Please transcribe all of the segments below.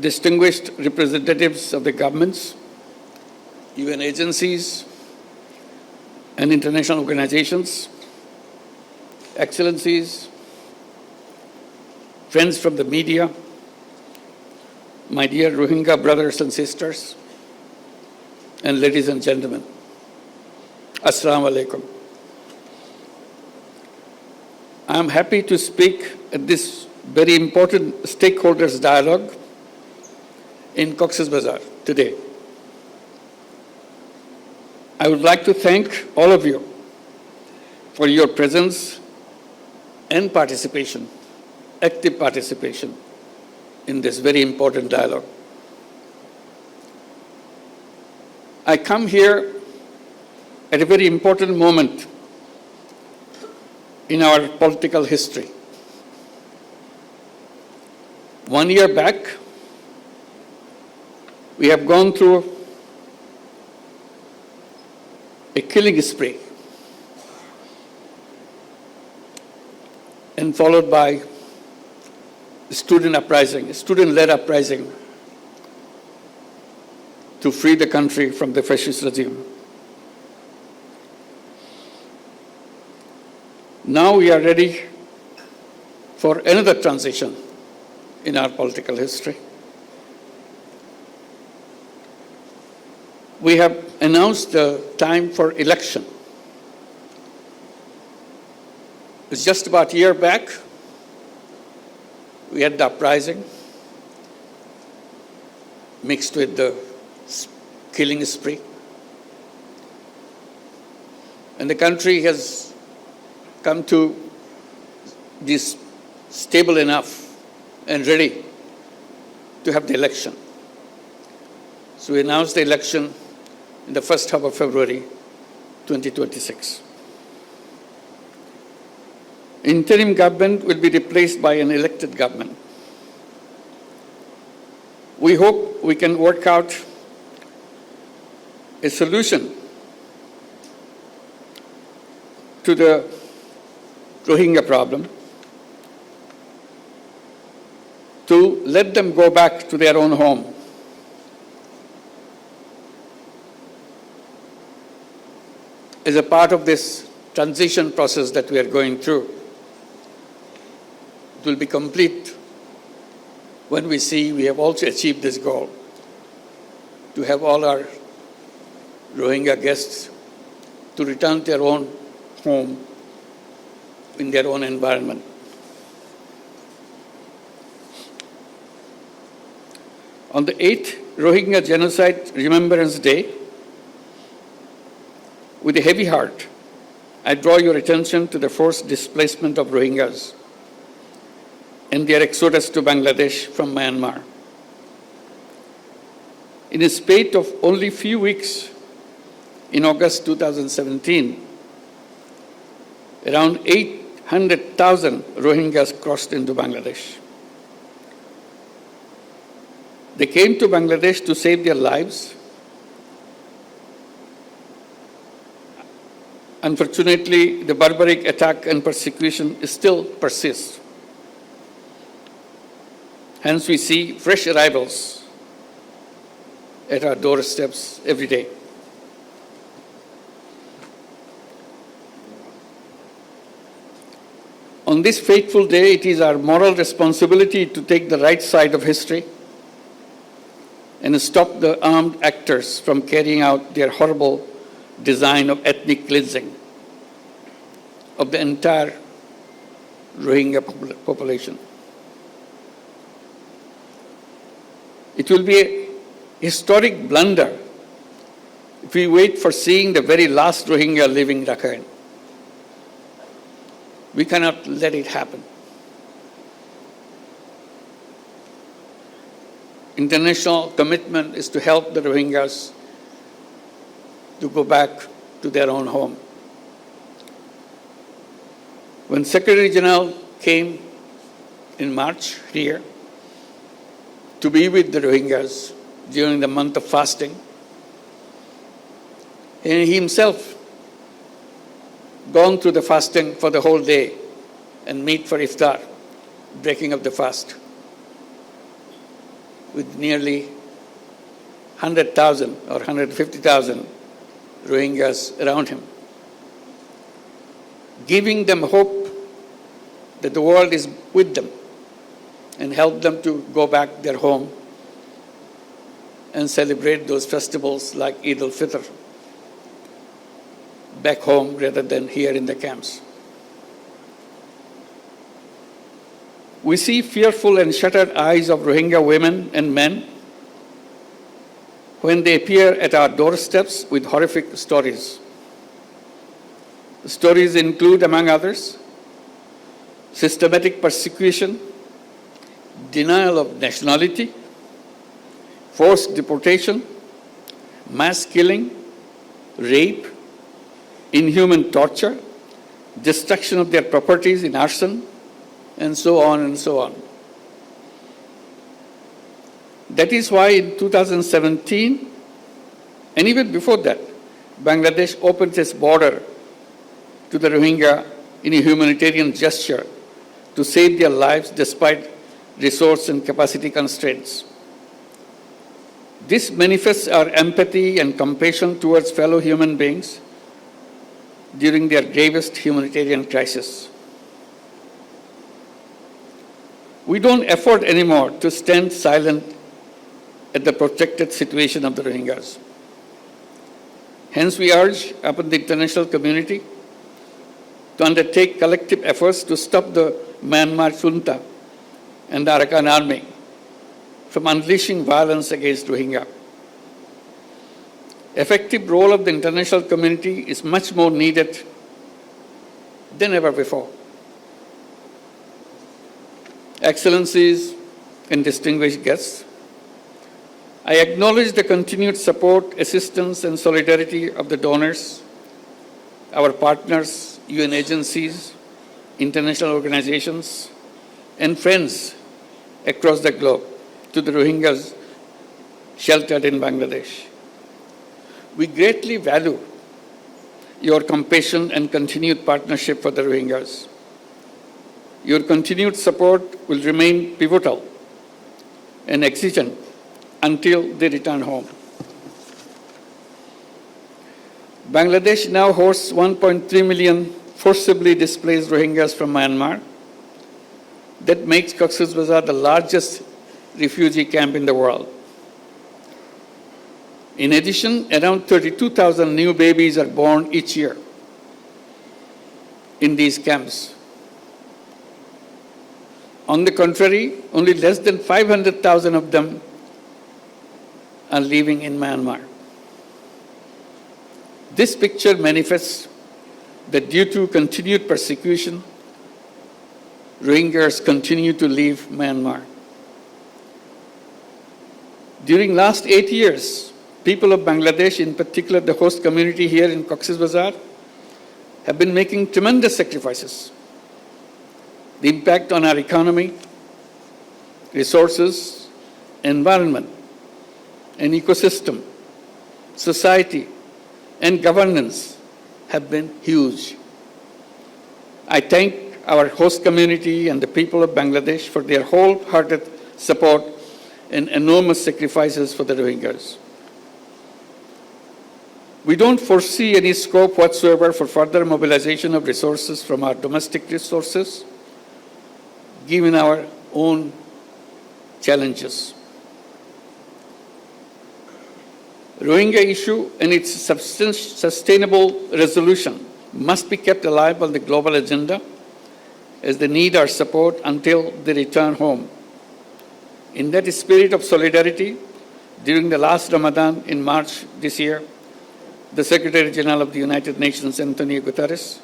distinguished representatives of the governments, UN agencies, and international organizations, excellencies, friends from the media, my dear Rohingya brothers and sisters, and ladies and gentlemen, Assalamu alaikum. I am happy to speak at this very important stakeholders dialogue in Cox'sBazar today. I would like to thank all of you for your presence and participation, active participation in this very important dialogue. I come here at a very important moment in our political history. 1 year back, we have gone through a killing spree and followed by student-led uprising to free the country from the fascist regime. Now we are ready for another transition in our political history. We have announced the time for election. It's just about a year back, we had the uprising mixed with the killing spree. And the country has come to this stable enough and ready to have the election. So we announced the election in the first half of February 2026. Interim government will be replaced by an elected government. We hope we can work out a solution to the Rohingya problem, to let them go back to their own home. As a part of this transition process that we are going through, it will be complete when we see we have also achieved this goal, to have all our Rohingya guests to return to their own home in their own environment. On the 8th Rohingya Genocide Remembrance Day, with a heavy heart, I draw your attention to the forced displacement of Rohingyas and their exodus to Bangladesh from Myanmar. In a spate of only few weeks, in August 2017, around 800,000 Rohingyas crossed into Bangladesh. They came to Bangladesh to save their lives. Unfortunately, the barbaric attack and persecution still persists. Hence, we see fresh arrivals at our doorsteps every day. On this fateful day, it is our moral responsibility to take the right side of history and stop the armed actors from carrying out their horrible design of ethnic cleansing of the entire Rohingya population. It will be a historic blunder if we wait for seeing the very last Rohingya living Rakhine. We cannot let it happen. International commitment is to help the Rohingyas to go back to their own home. When Secretary General came in March here to be with the Rohingyas during the month of fasting, and he himself gone through the fasting for the whole day and meet for iftar, breaking of the fast. with nearly 100,000 or 150,000 Rohingyas around him, giving them hope that the world is with them and help them to go back their home and celebrate those festivals like Eid al-Fitr back home rather than here in the camps. We see fearful and shuttered eyes of Rohingya women and men when they appear at our doorsteps with horrific stories. The stories include, among others, systematic persecution, denial of nationality, forced deportation, mass killing, rape, inhuman torture, destruction of their properties in arson, and so on and so on. That is why in 2017, and even before that, Bangladesh opened its border to the Rohingya in a humanitarian gesture to save their lives despite resource and capacity constraints. This manifests our empathy and compassion towards fellow human beings during their gravest humanitarian crisis. We don't afford anymore to stand silent at the protracted situation of the Rohingyas. Hence, we urge upon the international community to undertake collective efforts to stop the Myanmar junta and the Arakan army from unleashing violence against Rohingya. Effective role of the international community is much more needed than ever before. Excellencies and distinguished guests, I acknowledge the continued support, assistance, and solidarity of the donors, our partners, UN agencies, international organizations, and friends across the globe to the Rohingyas sheltered in Bangladesh. We greatly value your compassion and continued partnership for the Rohingyas. Your continued support will remain pivotal and exigent until they return home. Bangladesh now hosts 1.3 million forcibly displaced Rohingyas from Myanmar. That makes Cox'sBazar the largest refugee camp in the world. In addition, around 32,000 new babies are born each year in these camps. On the contrary, only less than 500,000 of them are living in Myanmar. This picture manifests that due to continued persecution, Rohingyas continue to leave Myanmar. During last 8 years, people of Bangladesh, in particular the host community here in Cox'sBazar, have been making tremendous sacrifices. The impact on our economy, resources, environment, and ecosystem, society, and governance have been huge. I thank our host community and the people of Bangladesh for their wholehearted support and enormous sacrifices for the Rohingyas. We don't foresee any scope whatsoever for further mobilization of resources from our domestic resources, given our own challenges. Rohingya issue and its sustainable resolution must be kept alive on the global agenda as they need our support until they return home. In that spirit of solidarity, during the last Ramadan in March this year, the Secretary General of the United Nations, Antonio Guterres,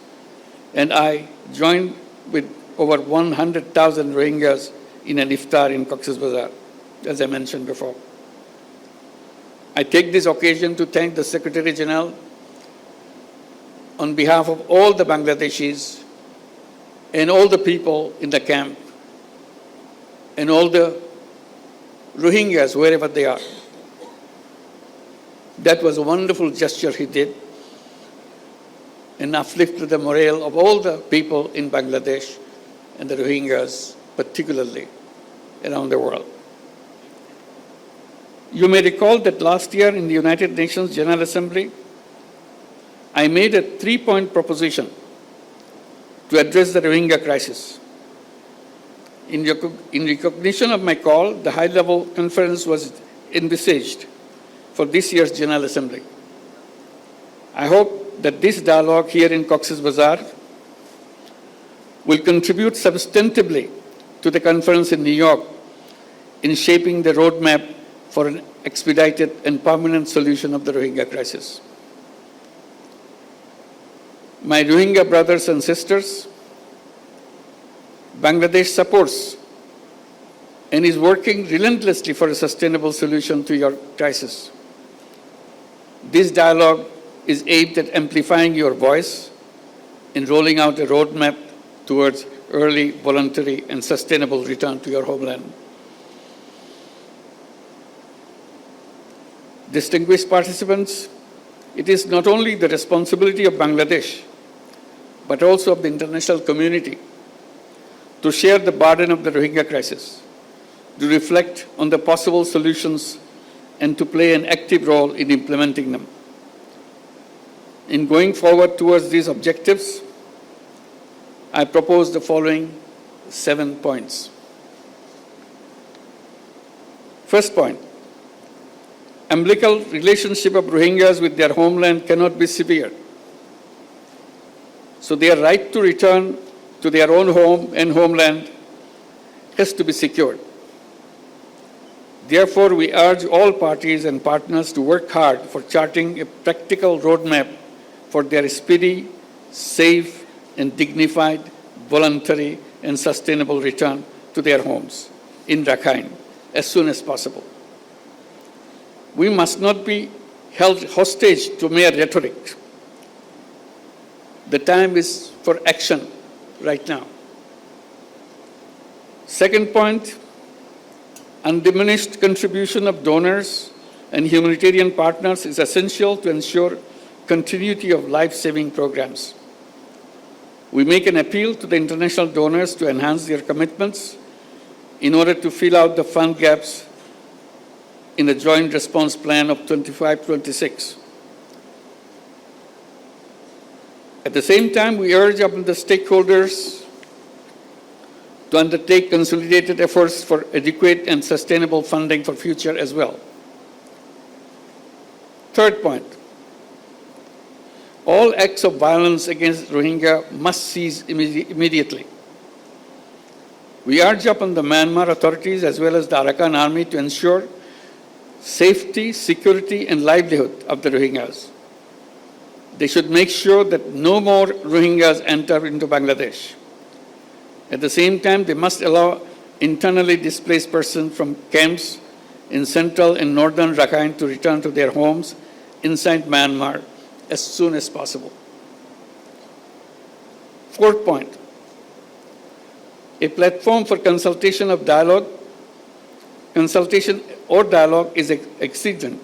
and I joined with over 100,000 Rohingyas in an iftar in Cox'sBazar, as I mentioned before. I take this occasion to thank the Secretary General on behalf of all the Bangladeshis and all the people in the camp and all the Rohingyas, wherever they are. That was a wonderful gesture he did and uplifted the morale of all the people in Bangladesh and the Rohingyas, particularly around the world. You may recall that last year in the United Nations General Assembly, I made a 3-point proposition to address the Rohingya crisis. In recognition of my call, the high-level conference was envisaged for this year's General Assembly. I hope that this dialogue here in Cox'sBazar will contribute substantively to the conference in New York in shaping the roadmap for an expedited and permanent solution of the Rohingya crisis. My Rohingya brothers and sisters, Bangladesh supports and is working relentlessly for a sustainable solution to your crisis. This dialogue is aimed at amplifying your voice in rolling out a roadmap towards early, voluntary, and sustainable return to your homeland. Distinguished participants, it is not only the responsibility of Bangladesh, but also of the international community to share the burden of the Rohingya crisis, to reflect on the possible solutions, and to play an active role in implementing them. In going forward towards these objectives, I propose the following 7 points. First point, umbilical relationship of Rohingyas with their homeland cannot be severed. So their right to return to their own home and homeland has to be secured. Therefore, we urge all parties and partners to work hard for charting a practical roadmap for their speedy, safe, and dignified, voluntary, and sustainable return to their homes in Rakhine as soon as possible. We must not be held hostage to mere rhetoric. The time is for action right now. Second point, undiminished contribution of donors and humanitarian partners is essential to ensure continuity of life-saving programs. We make an appeal to the international donors to enhance their commitments in order to fill out the fund gaps in the joint response plan of 25-26. At the same time, we urge upon the stakeholders to undertake consolidated efforts for adequate and sustainable funding for future as well. Third point, all acts of violence against Rohingya must cease immediately. We urge upon the Myanmar authorities as well as the Arakan army to ensure safety, security, and livelihood of the Rohingyas. They should make sure that no more Rohingyas enter into Bangladesh. At the same time, they must allow internally displaced persons from camps in central and northern Rakhine to return to their homes inside Myanmar as soon as possible. Fourth point, a platform for consultation or dialogue is exigent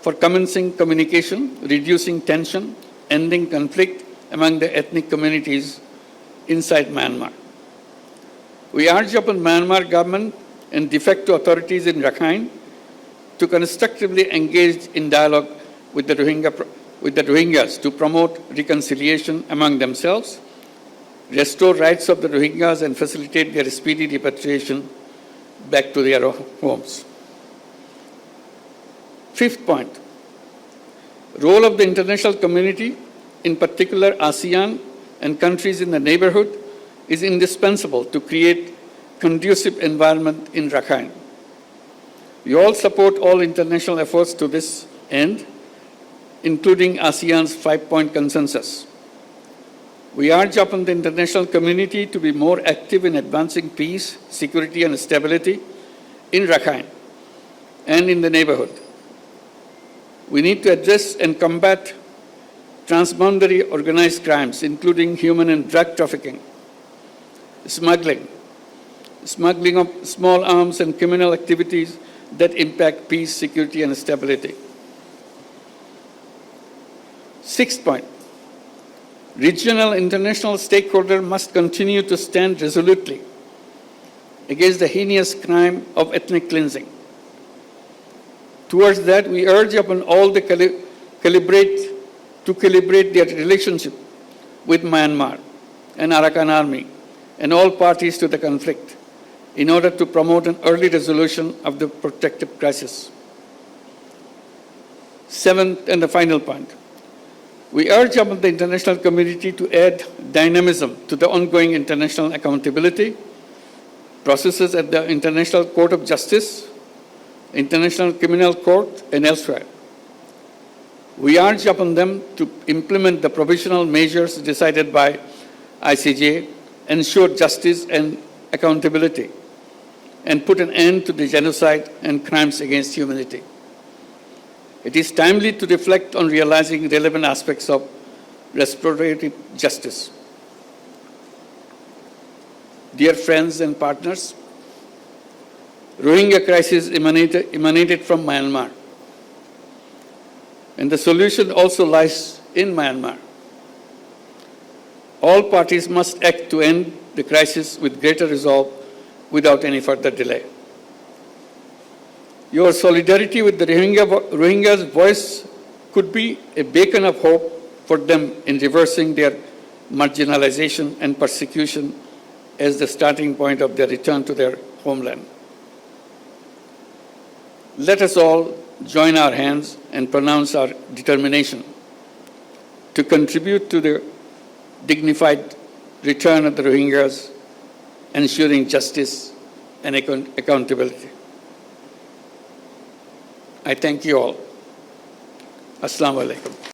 for commencing communication, reducing tension, ending conflict among the ethnic communities inside Myanmar. We urge upon Myanmar government and de facto authorities in Rakhine to constructively engage in dialogue with the Rohingyas to promote reconciliation among themselves, restore rights of the Rohingyas, and facilitate their speedy repatriation back to their homes. Fifth point, role of the international community, in particular ASEAN and countries in the neighborhood, is indispensable to create conducive environment in Rakhine. We all support all international efforts to this end, including ASEAN's 5-point consensus. We urge upon the international community to be more active in advancing peace, security, and stability in Rakhine and in the neighborhood. We need to address and combat transboundary organized crimes, including human and drug trafficking, smuggling of small arms, and criminal activities that impact peace, security, and stability. Sixth point, regional and international stakeholders must continue to stand resolutely against the heinous crime of ethnic cleansing. Towards that, we urge upon all to calibrate their relationship with Myanmar and Arakan Army and all parties to the conflict in order to promote an early resolution of the protracted crisis. Seventh and the final point, we urge upon the international community to add dynamism to the ongoing international accountability processes at the International Court of Justice, International Criminal Court, and elsewhere. We urge upon them to implement the provisional measures decided by ICJ, ensure justice and accountability, and put an end to the genocide and crimes against humanity. It is timely to reflect on realizing relevant aspects of restorative justice. Dear friends and partners, Rohingya crisis emanated from Myanmar, and the solution also lies in Myanmar. All parties must act to end the crisis with greater resolve without any further delay. Your solidarity with the Rohingyas' voice could be a beacon of hope for them in reversing their marginalization and persecution as the starting point of their return to their homeland. Let us all join our hands and pronounce our determination to contribute to the dignified return of the Rohingyas, ensuring justice and accountability. I thank you all. Assalamu alaikum.